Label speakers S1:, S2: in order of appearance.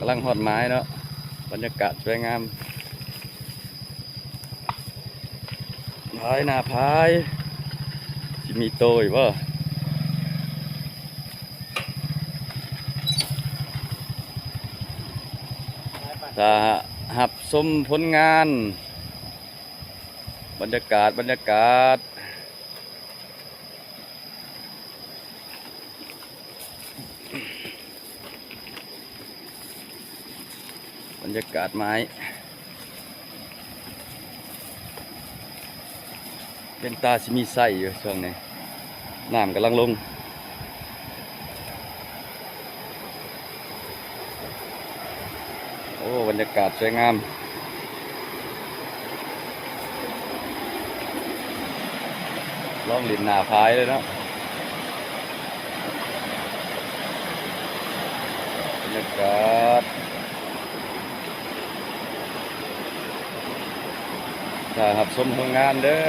S1: กำลังหอดไม้เนาะบรรยากาศสวยงามพายหน้าพายสิมีโตอยู่บ่ถ้าหับชมผลงานบรรยากาศบรรยากาศไม้เป็นตาสิมีไส้อยู่ช่วงนี้น้ำกำลังลงโอ้บรรยากาศสวยงามล่องลินหน้าพายเลยเนาะบรรยากาศถ้าหับชมผลงานเด้อ